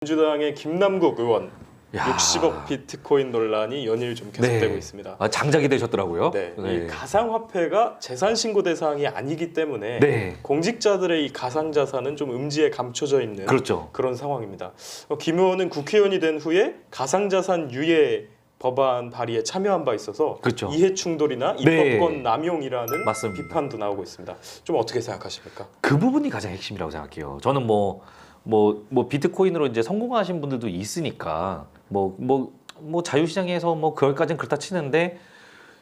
민주당의 김남국 의원 야. 60억 비트코인 논란이 연일 좀 계속되고 네. 있습니다. 아, 장작이 되셨더라고요. 네, 네. 이 가상화폐가 재산 신고 대상이 아니기 때문에 네. 공직자들의 이 가상자산은 좀 음지에 감춰져 있는 그렇죠. 그런 상황입니다. 김 의원은 국회의원이 된 후에 가상자산 유예 법안 발의에 참여한 바 있어서 그렇죠. 이해 충돌이나 네. 입법권 남용이라는 맞습니다. 비판도 나오고 있습니다. 좀 어떻게 생각하십니까? 그 부분이 가장 핵심이라고 생각해요. 저는 뭐 비트코인으로 이제 성공하신 분들도 있으니까 뭐 자유시장에서 뭐 그걸까지는 그렇다 치는데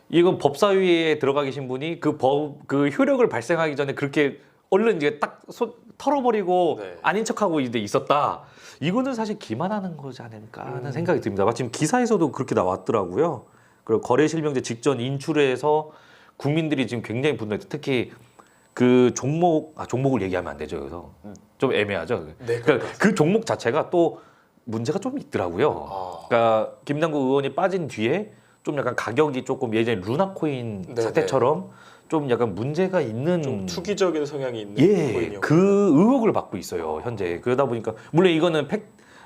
이건 법사위에 들어가 계신 분이 그 효력을 발생하기 전에 그렇게 얼른 이제 딱 털어버리고 네. 아닌 척하고 이제 있었다. 이거는 사실 기만하는 거지 않을까 하는 생각이 듭니다. 마침 기사에서도 그렇게 나왔더라고요. 그리고 거래실명제 직전 인출에서 국민들이 지금 굉장히 분노해. 특히 그 종목을 얘기하면 안 되죠. 그래서 좀 애매하죠. 네, 그러니까 그 종목 자체가 또 문제가 좀 있더라고요. 그러니까 김남국 의원이 빠진 뒤에 좀 약간 가격이 조금 예전에 루나코인 네, 사태처럼 좀 약간 문제가 있는 좀 투기적인 성향이 있는 코인이요. 그 의혹을 받고 있어요 현재. 그러다 보니까 물론 이거는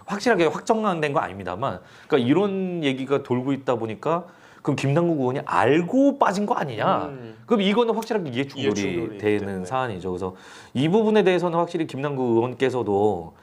확실하게 확정된 거 아닙니다만, 그러니까 이런 얘기가 돌고 있다 보니까 그럼 김남국 의원이 알고 빠진 거 아니냐? 그럼 이거는 확실하게 이해 충돌이 되는 때문에. 사안이죠. 그래서 이 부분에 대해서는 확실히 김남국 의원께서도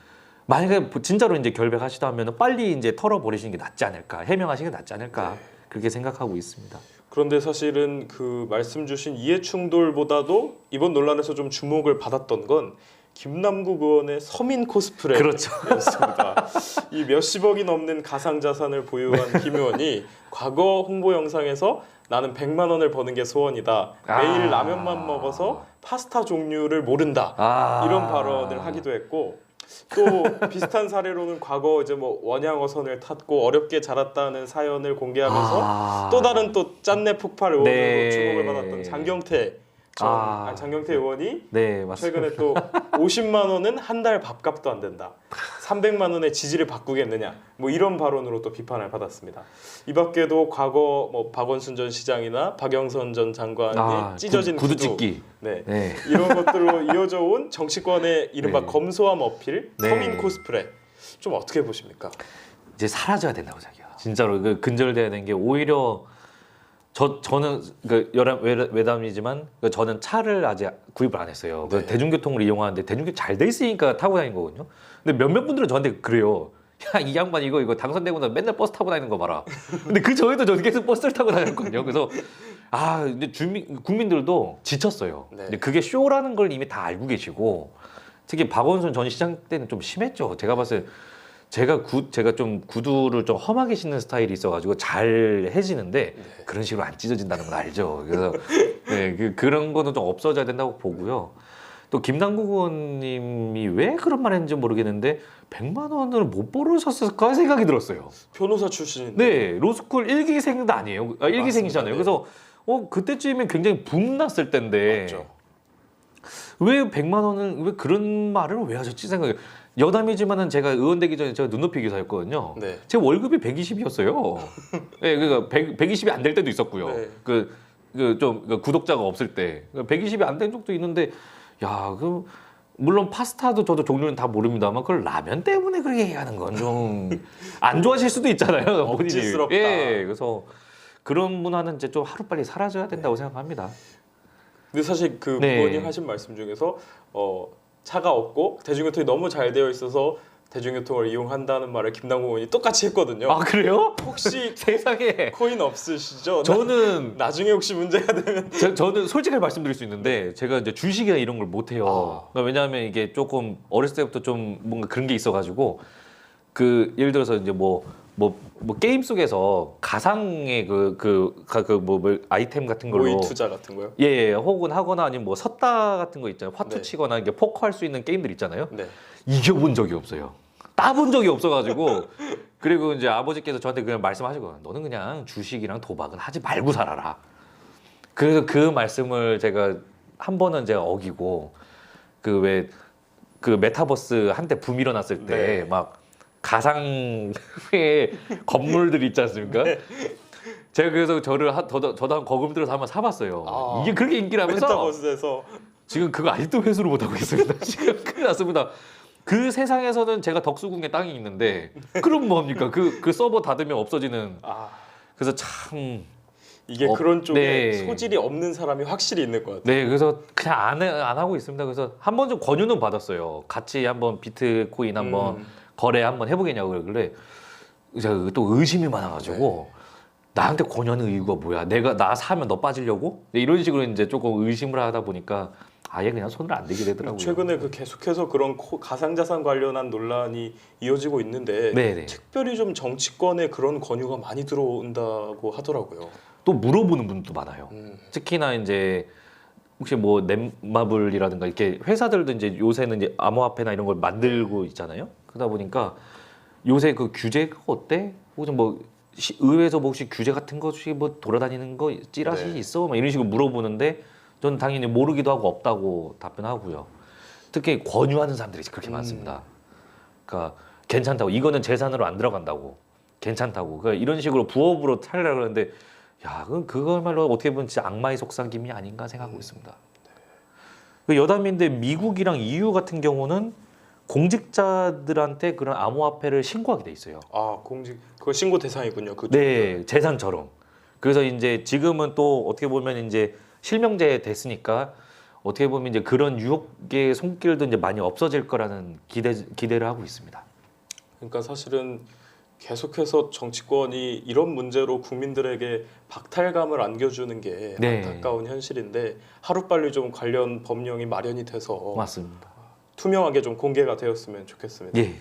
만약에 진짜로 이제 결백하시다면 빨리 이제 털어버리시는 게 낫지 않을까, 해명하시는 게 낫지 않을까, 네. 그렇게 생각하고 있습니다. 그런데 사실은 그 말씀 주신 이해 충돌보다도 이번 논란에서 좀 주목을 받았던 건 김남국 의원의 서민 코스프레였습니다. 그렇죠. 이 몇십억이 넘는 가상자산을 보유한 김 의원이 과거 홍보 영상에서 나는 100만 원을 버는 게 소원이다. 매일 라면만 먹어서 파스타 종류를 모른다. 이런 발언을 하기도 했고, 또 비슷한 사례로는 과거 이제 뭐 원양어선을 탔고 어렵게 자랐다는 사연을 공개하면서 또 다른 또 짠내 폭발 의원으로 네. 주목을 받았던 장경태 장경태 의원이 네, 맞습니다. 최근에 또 50만 원은 한 달 밥값도 안 된다. 300만 원의 지지를 바꾸겠느냐. 뭐 이런 발언으로 또 비판을 받았습니다. 이 밖에도 과거 뭐 박원순 전 시장이나 박영선 전 장관이 찢어진 구두 찢기. 네. 네. 이런 것들로 이어져 온 정치권의 이른바 네. 검소함 어필, 네. 서민 코스프레 좀 어떻게 보십니까? 이제 사라져야 된다고 생각해요. 진짜로 그 근절돼야 되는 게 오히려 저는 그 외담이지만 저는 차를 아직 구입을 안 했어요. 네. 대중교통을 이용하는데 대중교통 잘 돼 있으니까 타고 다니는 거거든요. 근데 몇몇 분들은 저한테 그래요. 야, 이 양반 이거 당선되고 나서 맨날 버스 타고 다니는 거 봐라. 근데 그 전에도 저는 계속 버스를 타고 다녔거든요. 그래서 근데 국민들도 지쳤어요. 네. 근데 그게 쇼라는 걸 이미 다 알고 계시고, 특히 박원순 전 시장 때는 좀 심했죠. 제가 봤을 때 제가 좀 구두를 좀 험하게 신는 스타일이 있어가지고 잘 해지는데 그런 식으로 안 찢어진다는 건 알죠. 그래서 네, 그런 거는 좀 없어져야 된다고 보고요. 또 김남국 의원님이 왜 그런 말 했는지 모르겠는데 100만 원을 못 벌으셨을까 생각이 들었어요. 변호사 출신인데. 네, 로스쿨 1기생도 아니에요. 1기생이잖아요. 네. 그래서 그때쯤이면 굉장히 붐 났을 때인데 맞죠. 왜 100만 원을 왜 그런 말을 왜 하셨지 생각해요. 여담이지만은 제가 의원 되기 전에 제가 눈높이 기사였거든요. 네. 제 월급이 120이었어요. 네, 그러니까 120이 안 될 때도 있었고요. 네. 좀 구독자가 없을 때 120이 안 된 적도 있는데, 야, 물론 파스타도 저도 종류는 다 모릅니다만 그걸 라면 때문에 그렇게 얘기하는 건 좀 안 좋아하실 수도 있잖아요. 본인이. 억지스럽다. 예, 그래서 그런 문화는 이제 좀 하루빨리 사라져야 된다고 생각합니다. 근데 사실 그 네. 의원님 하신 말씀 중에서 차가 없고 대중교통이 너무 잘 되어 있어서 대중교통을 이용한다는 말을 김남국 의원이 똑같이 했거든요. 아, 그래요? 혹시 세상에. 코인 없으시죠? 저는 나중에 혹시 문제가 되면 저는 솔직하게 말씀드릴 수 있는데 제가 이제 주식이나 이런 걸 못 해요. 그러니까 왜냐하면 이게 조금 어렸을 때부터 좀 뭔가 그런 게 있어가지고 예를 들어서 이제 뭐 게임 속에서 가상의 아이템 같은 걸로 모의 투자 같은 거요? 예, 혹은 하거나 아니면 뭐 섰다 같은 거 있잖아요. 화투 네. 치거나 이게 포커할 수 있는 게임들 있잖아요. 네. 이겨본 적이 없어요. 따본 적이 없어가지고 그리고 이제 아버지께서 저한테 그냥 말씀하시고, 너는 그냥 주식이랑 도박은 하지 말고 살아라. 그래서 그 말씀을 제가 한 번은 제가 어기고 그 메타버스 한때 붐 일어났을 때 막 가상의 건물들 있지 않습니까? 네. 제가 그래서 저도 한 거금 들여서 한번 사봤어요. 이게 그렇게 인기라면서 메타버스에서 지금 그거 아직도 회수를 못 하고 있습니다. 지금 큰일 났습니다. 그 세상에서는 제가 덕수궁에 땅이 있는데 그럼 뭐합니까? 그 서버 닫으면 없어지는. 아, 그래서 참 이게 그런 쪽에 네. 소질이 없는 사람이 확실히 있는 것 같아요. 네, 그래서 그냥 안 하고 있습니다. 그래서 한 번 좀 권유는 받았어요. 같이 한번 비트코인 한번 거래 한번 해보겠냐고 그러길래 제가 또 의심이 많아가지고 나한테 권유하는 이유가 뭐야? 나 사면 너 빠지려고? 네, 이런 식으로 이제 조금 의심을 하다 보니까 아예 그냥 손을 안 대게 되더라고요. 최근에 그 계속해서 그런 가상자산 관련한 논란이 이어지고 있는데 네네. 특별히 좀 정치권에 그런 권유가 많이 들어온다고 하더라고요. 또 물어보는 분도 많아요. 특히나 이제 혹시 뭐 넷마블이라든가 이렇게 회사들도 이제 요새는 이제 암호화폐나 이런 걸 만들고 있잖아요. 그러다 보니까 요새 그 규제가 어때? 혹은 뭐 의회에서 뭐 혹시 규제 같은 거 혹시 뭐 돌아다니는 거 찌라시 네. 있어? 막 이런 식으로 물어보는데 저는 당연히 모르기도 하고 없다고 답변하고요. 특히 권유하는 사람들이 그렇게 많습니다. 그러니까 괜찮다고 이거는 재산으로 안 들어간다고 괜찮다고 그러니까 이런 식으로 부업으로 살려고 그러는데 야, 그거말로 어떻게 보면 진짜 악마의 속삭임이 아닌가 생각하고 있습니다. 그 여담인데 미국이랑 EU 같은 경우는 공직자들한테 그런 암호화폐를 신고하게 돼 있어요. 아, 그거 신고 대상이군요. 그 네, 재산처럼. 그래서 이제 지금은 또 어떻게 보면 이제 실명제 됐으니까 어떻게 보면 이제 그런 유혹의 손길도 이제 많이 없어질 거라는 기대를 하고 있습니다. 그러니까 사실은 계속해서 정치권이 이런 문제로 국민들에게 박탈감을 안겨주는 게 네. 안타까운 현실인데 하루빨리 좀 관련 법령이 마련이 돼서 맞습니다. 투명하게 좀 공개가 되었으면 좋겠습니다. 예.